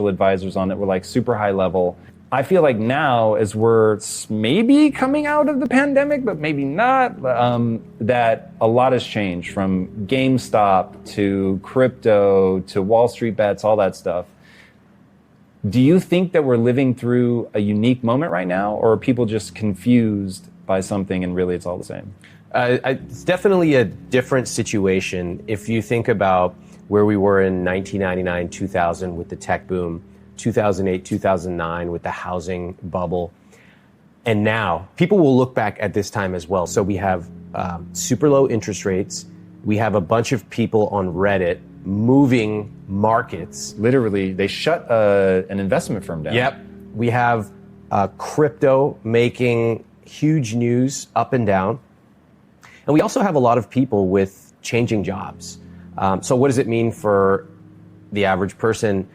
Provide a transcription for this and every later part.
advisors on that were like super high level. I feel like now, as we're maybe coming out of the pandemic, but maybe not, that a lot has changed, from GameStop to crypto to Wall Street bets, all that stuff. Do you think that we're living through a unique moment right now, or are people just confused by something and really it's all the same? It's definitely a different situation. If you think about where we were in 1999, 2000 with the tech boom, 2008, 2009 with the housing bubble, and now people will look back at this time as well. So we have super low interest rates. We have a bunch of people on Reddit moving markets. Literally, they shut an investment firm down. Yep. We have crypto making huge news up and down. And we also have a lot of people with changing jobs. So what does it mean for the average person?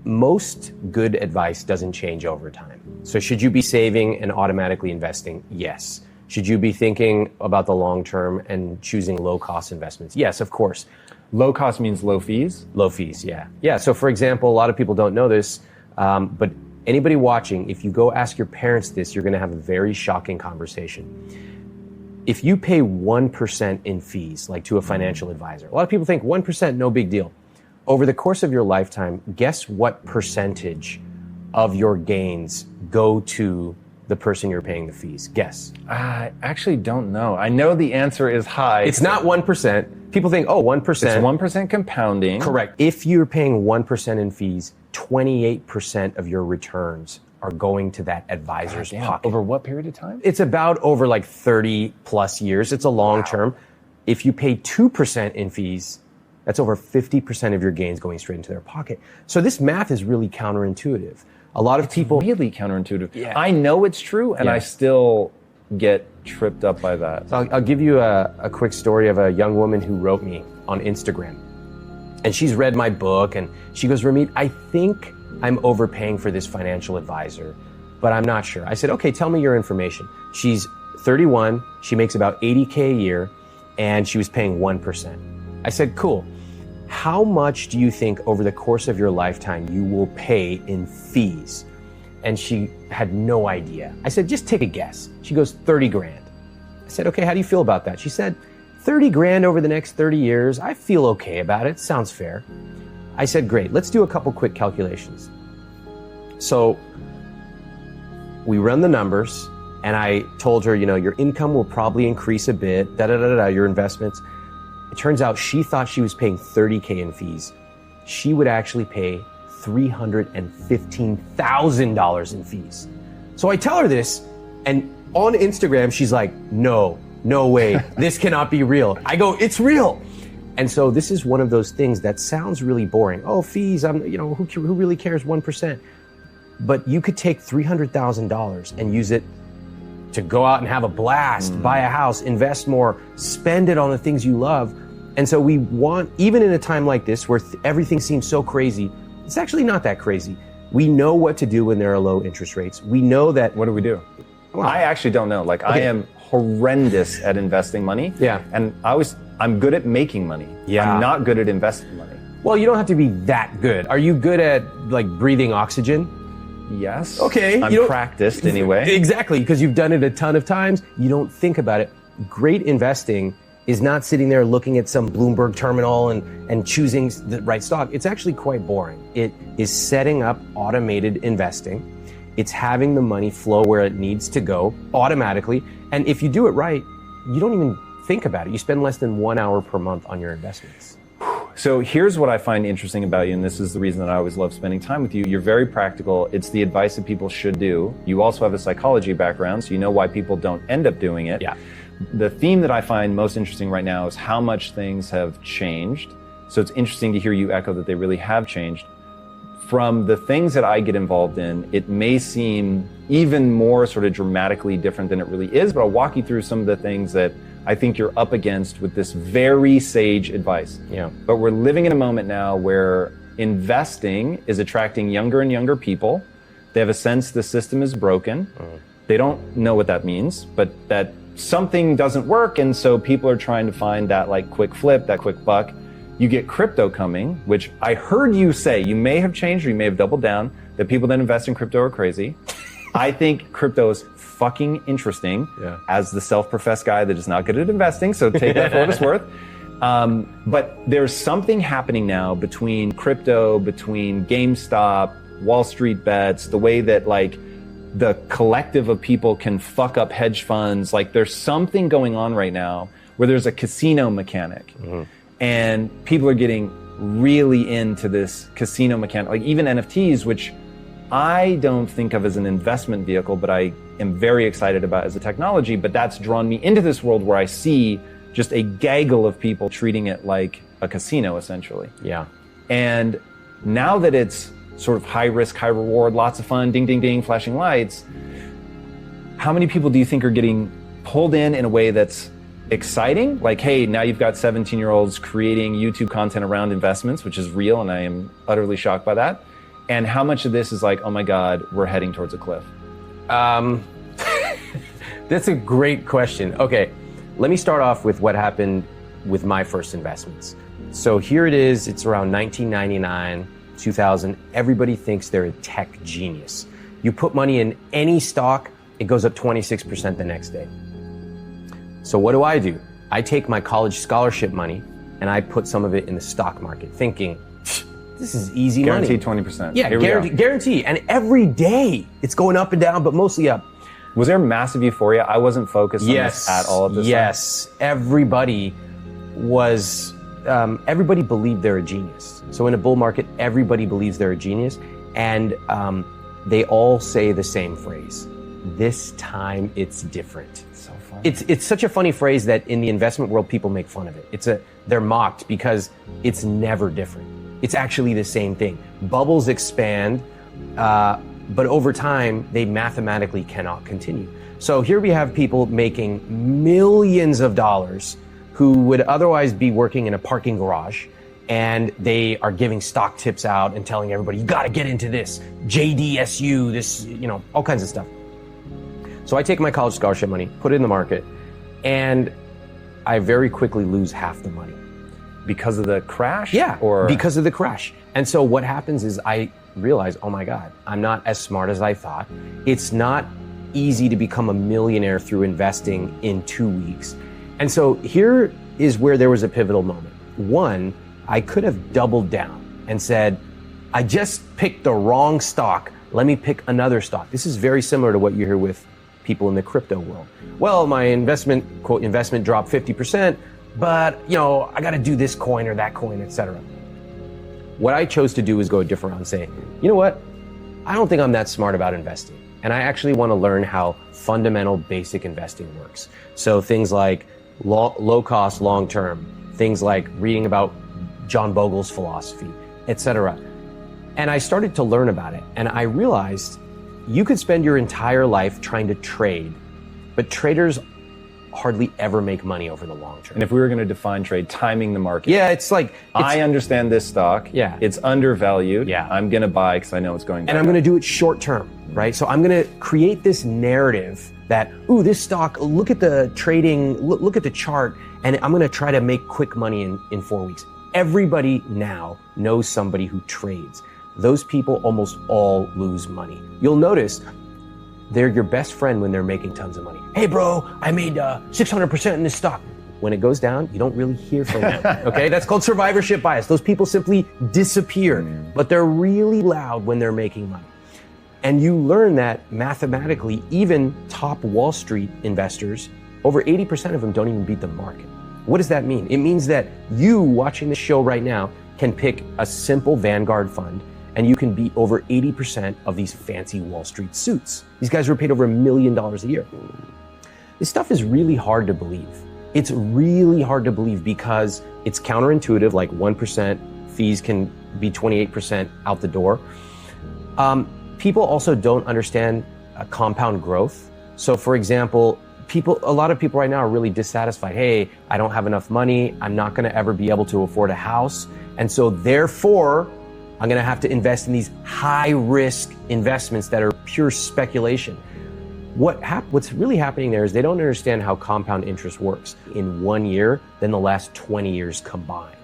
Most good advice doesn't change over time. So should you be saving and automatically investing? Yes. Should you be thinking about the long term and choosing low cost investments? Yes, of course. Low cost means low fees? Low fees, yeah. Yeah, so for example, a lot of people don't know this, but anybody watching, if you go ask your parents this, you're gonna have a very shocking conversation. If you pay 1% in fees, like to a financial advisor, a lot of people think 1%, no big deal. Over the course of your lifetime, guess what percentage of your gains go to the person you're paying the fees? Guess. I actually don't know. I know the answer is high. It's not 1%. People think, oh, 1%. It's 1% compounding. Correct. If you're paying 1% in fees, 28% of your returns are going to that advisor's pocket. Over what period of time? It's about over like 30 plus years. It's a long term. If you pay 2% in fees, that's over 50% of your gains going straight into their pocket. So this math is really counterintuitive. A lot of people... really counterintuitive. Yeah. I know it's true, and I still get tripped up by that. So I'll give you a quick story of a young woman who wrote me on Instagram. And she's read my book, and she goes, Ramit, I think I'm overpaying for this financial advisor, but I'm not sure. I said, okay, tell me your information. She's 31, she makes about 80K a year, and she was paying 1%. I said, cool. How much do you think over the course of your lifetime you will pay in fees? And she had no idea. I said, just take a guess. She goes, 30 grand. I said, okay, how do you feel about that? She said, 30 grand over the next 30 years. I feel okay about it. Sounds fair. I said, great. Let's do a couple quick calculations. So we run the numbers, and I told her, your income will probably increase a bit, your investments. It turns out she thought she was paying 30K in fees. She would actually pay $315,000 in fees. So I tell her this, and on Instagram, she's like, no way, this cannot be real. I go, it's real. And so this is one of those things that sounds really boring. Oh, fees, who really cares, 1%? But you could take $300,000 and use it to go out and have a blast, buy a house, invest more, spend it on the things you love. And so we want, even in a time like this where everything seems so crazy, it's actually not that crazy. We know what to do when there are low interest rates. We know that... What do we do? Well, I actually don't know. I am horrendous at investing money. Yeah. And I'm good at making money. Yeah. I'm not good at investing money. Well, you don't have to be that good. Are you good at breathing oxygen? Yes. Okay. I'm practiced anyway. Exactly, because you've done it a ton of times. You don't think about it. Great investing is not sitting there looking at some Bloomberg terminal and choosing the right stock. It's actually quite boring. It is setting up automated investing. It's having the money flow where it needs to go automatically. And if you do it right, you don't even think about it. You spend less than 1 hour per month on your investments. So here's what I find interesting about you, and this is the reason that I always love spending time with you. You're very practical. It's the advice that people should do. You also have a psychology background, so you know why people don't end up doing it. Yeah. The theme that I find most interesting right now is how much things have changed. So it's interesting to hear you echo that they really have changed. From the things that I get involved in, it may seem even more sort of dramatically different than it really is, but I'll walk you through some of the things that I think you're up against with this very sage advice. Yeah. But we're living in a moment now where investing is attracting younger and younger people. They have a sense the system is broken. They don't know what that means, but that something doesn't work, and so people are trying to find that quick flip, that quick buck. You get crypto coming, which I heard you say, you may have changed or you may have doubled down, that people that invest in crypto are crazy. I think crypto is fucking interesting as the self-professed guy that is not good at investing, so take that for what it's worth. But there's something happening now between crypto, between GameStop, Wall Street bets, the way that like the collective of people can fuck up hedge funds. Like there's something going on right now where there's a casino mechanic and people are getting really into this casino mechanic, like even NFTs, which I don't think of as an investment vehicle, but I am very excited about as a technology. But that's drawn me into this world where I see just a gaggle of people treating it like a casino, essentially. Yeah. And now that it's sort of high risk, high reward, lots of fun, ding, ding, ding, flashing lights, how many people do you think are getting pulled in a way that's exciting? Like, hey, now you've got 17-year-olds creating YouTube content around investments, which is real, and I am utterly shocked by that. And how much of this is like, oh my God, we're heading towards a cliff? That's a great question. Okay, let me start off with what happened with my first investments. So here it is, it's around 1999, 2000. Everybody thinks they're a tech genius. You put money in any stock, it goes up 26% the next day. So what do? I take my college scholarship money and I put some of it in the stock market, thinking, this is easy money. Guaranteed 20%. Yeah, guarantee. And every day it's going up and down, but mostly up. Was there massive euphoria? I wasn't focused on this at all at this time. Yes, everybody was, everybody believed they're a genius. So in a bull market, everybody believes they're a genius. And they all say the same phrase. This time it's different. So funny. It's such a funny phrase that in the investment world, people make fun of it. They're mocked because it's never different. It's actually the same thing. Bubbles expand, but over time, they mathematically cannot continue. So here we have people making millions of dollars who would otherwise be working in a parking garage, and they are giving stock tips out and telling everybody, you gotta get into this, JDSU, this, all kinds of stuff. So I take my college scholarship money, put it in the market, and I very quickly lose half the money. Because of the crash? Yeah, or because of the crash. And so what happens is I realize, oh my God, I'm not as smart as I thought. It's not easy to become a millionaire through investing in 2 weeks. And so here is where there was a pivotal moment. One, I could have doubled down and said, I just picked the wrong stock. Let me pick another stock. This is very similar to what you hear with people in the crypto world. Well, my investment, quote, investment dropped 50%, but I got to do this coin or that coin, etc. What I chose to do is go a different route and say, you know what? I don't think I'm that smart about investing. And I actually want to learn how fundamental basic investing works. So things like low cost, long term, things like reading about John Bogle's philosophy, etc. And I started to learn about it. And I realized you could spend your entire life trying to trade, but traders hardly ever make money over the long term. And if we were going to define trade, timing the market. Yeah, I understand this stock. Yeah. It's undervalued. Yeah. I'm going to buy because I know it's going down. And I'm going to do it short term, right? So I'm going to create this narrative that, ooh, this stock, look at the trading, look at the chart, and I'm going to try to make quick money in 4 weeks. Everybody now knows somebody who trades. Those people almost all lose money. You'll notice they're your best friend when they're making tons of money. Hey bro, I made 600% in this stock. When it goes down, you don't really hear from them, okay? That's called survivorship bias. Those people simply disappear, but they're really loud when they're making money. And you learn that mathematically, even top Wall Street investors, over 80% of them don't even beat the market. What does that mean? It means that you watching this show right now can pick a simple Vanguard fund and you can beat over 80% of these fancy Wall Street suits. These guys were paid over $1 million a year. This stuff is really hard to believe. It's really hard to believe because it's counterintuitive, like 1% fees can be 28% out the door. People also don't understand compound growth. So for example, a lot of people right now are really dissatisfied. Hey, I don't have enough money. I'm not gonna ever be able to afford a house. And so therefore, I'm going to have to invest in these high-risk investments that are pure speculation. What's really happening there is they don't understand how compound interest works in 1 year than the last 20 years combined.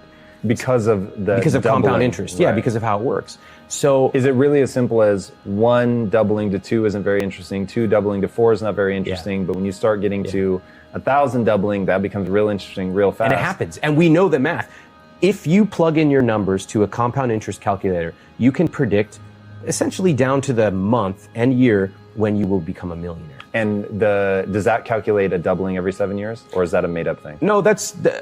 Because of compound doubling. interest. Yeah, Right. because of how it works. So is it really as simple as 1 doubling to 2 isn't very interesting, 2 doubling to 4 is not very interesting, but when you start getting to 1,000 doubling, that becomes real interesting real fast. And it happens. And we know the math. If you plug in your numbers to a compound interest calculator, you can predict essentially down to the month and year when you will become a millionaire. And does that calculate a doubling every 7 years, or is that a made-up thing? No,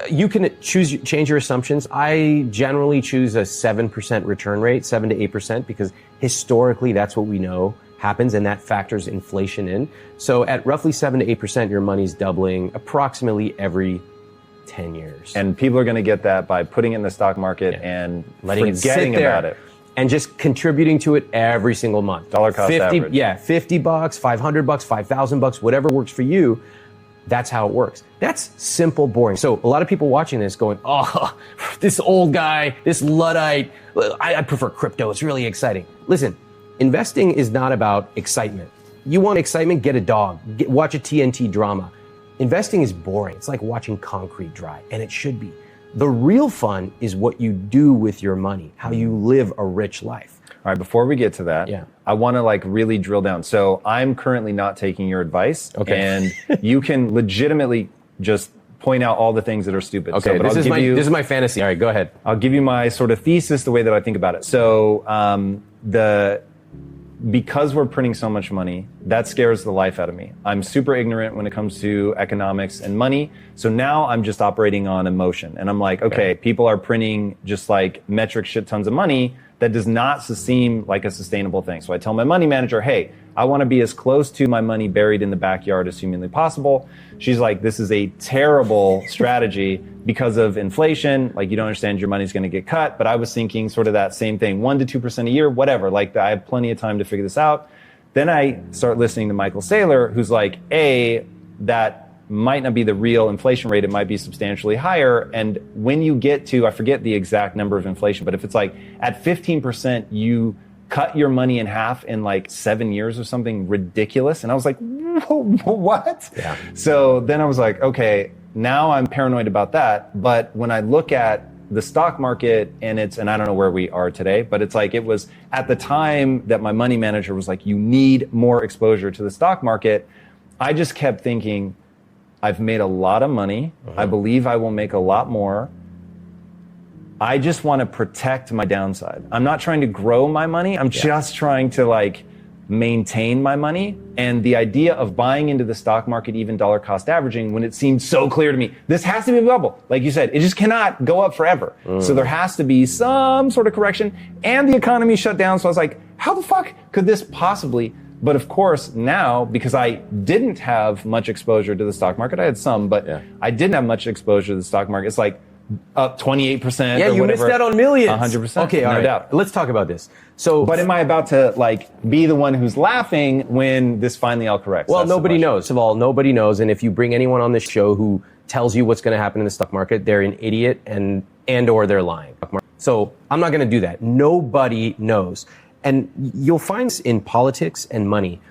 you can change your assumptions. I generally choose a 7% return rate, 7 to 8%, because historically that's what we know happens, and that factors inflation in. So at roughly 7 to 8%, your money's doubling approximately every 10 years. And people are going to get that by putting it in the stock market and letting it forgetting sit there about it. And just contributing to it every single month. Dollar cost average. Yeah, $50, $500, $5,000, whatever works for you. That's how it works. That's simple, boring. So a lot of people watching this going, oh, this old guy, this Luddite, I prefer crypto. It's really exciting. Listen, investing is not about excitement. You want excitement? Get a dog. Watch a TNT drama. Investing is boring. It's like watching concrete dry, and it should be. The real fun is what you do with your money, how you live a rich life. All right, before we get to that, I want to really drill down. So I'm currently not taking your advice, and you can legitimately just point out all the things that are stupid. Okay, so, this is my fantasy. All right, go ahead. I'll give you my sort of thesis, the way that I think about it. So because we're printing so much money, that scares the life out of me. I'm super ignorant when it comes to economics and money. So now I'm just operating on emotion. And I'm like, okay, people are printing just like metric shit tons of money. That does not seem like a sustainable thing. So I tell my money manager, hey, I want to be as close to my money buried in the backyard as humanly possible. She's like, this is a terrible strategy because of inflation. Like, you don't understand, your money's going to get cut. But I was thinking sort of that same thing, 1% to 2% a year, whatever. Like, I have plenty of time to figure this out. Then I start listening to Michael Saylor, who's like, that might not be the real inflation rate. It might be substantially higher. And when you get to, I forget the exact number of inflation, but if it's like at 15%, you cut your money in half in like 7 years or something ridiculous. And I was like, what? Yeah. So then I was like, okay, now I'm paranoid about that. But when I look at the stock market and I don't know where we are today, but it's like, it was at the time that my money manager was like, you need more exposure to the stock market. I just kept thinking, I've made a lot of money. I believe I will make a lot more. I just want to protect my downside. I'm not trying to grow my money. I'm just trying to maintain my money. And the idea of buying into the stock market, even dollar cost averaging, when it seemed so clear to me, this has to be a bubble. Like you said, it just cannot go up forever. So there has to be some sort of correction. And the economy shut down. So I was like, how the fuck could this possibly? But of course, now, because I didn't have much exposure to the stock market, I had some, but I didn't have much exposure to the stock market. It's like up 28%. Yeah, or you whatever. missed out on millions. 100%. Okay, all no right. doubt. Let's talk about this. So, but am I about to be the one who's laughing when this finally all corrects? Well, nobody knows. First of all, nobody knows. And if you bring anyone on this show who tells you what's going to happen in the stock market, they're an idiot and or they're lying. So I'm not going to do that. Nobody knows. And you'll find this in politics and money.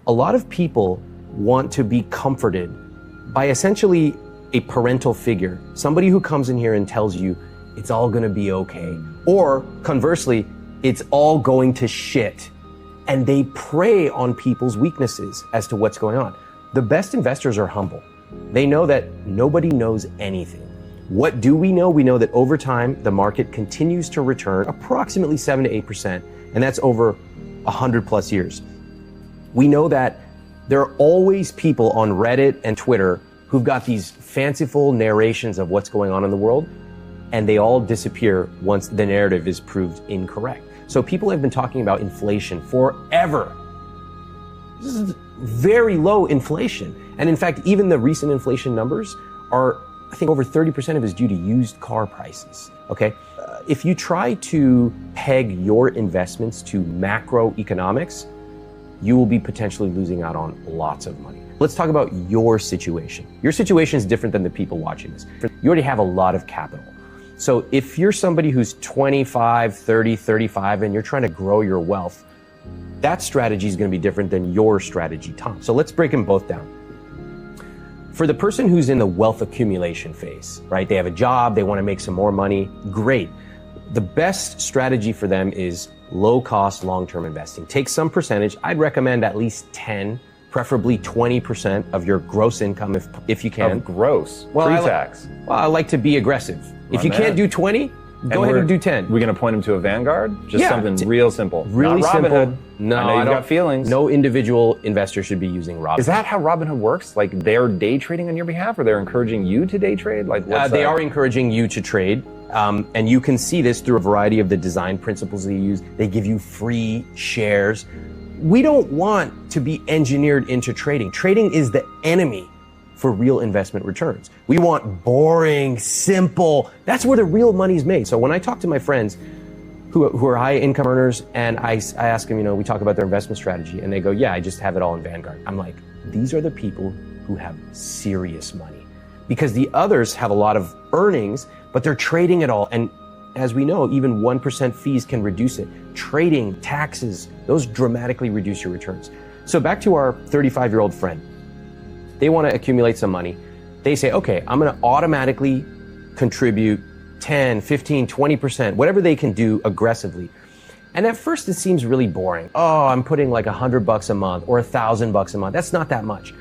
A lot of people want to be comforted by essentially a parental figure, somebody who comes in here and tells you it's all going to be okay. Or conversely, it's all going to shit. And they prey on people's weaknesses as to what's going on. The best investors are humble. They know that nobody knows anything. What do we know? We know that over time, the market continues to return approximately 7 to 8%, and that's over 100 plus years. We know that there are always people on Reddit and Twitter who've got these fanciful narrations of what's going on in the world, and they all disappear once the narrative is proved incorrect. So people have been talking about inflation forever. This is very low inflation. And in fact, even the recent inflation numbers are, I think, over 30% of it is due to used car prices, okay? If you try to peg your investments to macroeconomics, you will be potentially losing out on lots of money. Let's talk about your situation. Your situation is different than the people watching this. You already have a lot of capital. So if you're somebody who's 25, 30, 35, and you're trying to grow your wealth, that strategy is going to be different than your strategy, Tom. So let's break them both down. For the person who's in the wealth accumulation phase, right? They have a job, they want to make some more money. Great. The best strategy for them is low cost, long-term investing. Take some percentage. I'd recommend at least 10, preferably 20% of your gross income if you can. Of gross, pre-tax. I like to be aggressive. If you can't do 20, go ahead and do 10. We're going to point them to a Vanguard? Just something real simple. Really Not simple. Robinhood. No, I know you've got feelings. No individual investor should be using Robinhood. Is that how Robinhood works? Like they're day trading on your behalf, or they're encouraging you to day trade? Like they are encouraging you to trade. And you can see this through a variety of the design principles they use. They give you free shares. We don't want to be engineered into trading. Trading is the enemy for real investment returns. We want boring, simple. That's where the real money's made. So when I talk to my friends who are high income earners and I ask them, we talk about their investment strategy and they go, yeah, I just have it all in Vanguard. I'm like, these are the people who have serious money, because the others have a lot of earnings, but they're trading it all. And as we know, even 1% fees can reduce it. Trading, taxes, those dramatically reduce your returns. So back to our 35-year-old friend. They want to accumulate some money. They say, okay, I'm going to automatically contribute 10, 15, 20%, whatever they can do aggressively. And at first it seems really boring. Oh, I'm putting like $100 a month or $1,000 a month. That's not that much.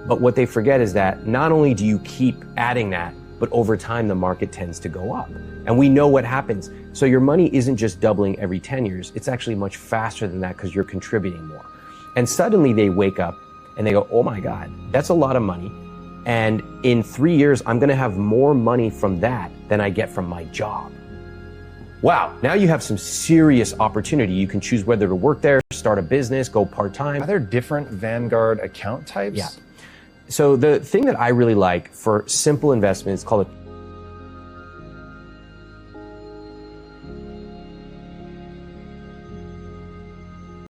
But what they forget is that not only do you keep adding that, but over time the market tends to go up. And we know what happens. So your money isn't just doubling every 10 years. It's actually much faster than that because you're contributing more. And suddenly they wake up and they go, oh my God, that's a lot of money. And in 3 years, I'm going to have more money from that than I get from my job. Wow, now you have some serious opportunity. You can choose whether to work there, start a business, go part-time. Are there different Vanguard account types? Yeah. So the thing that I really like for simple investments is called a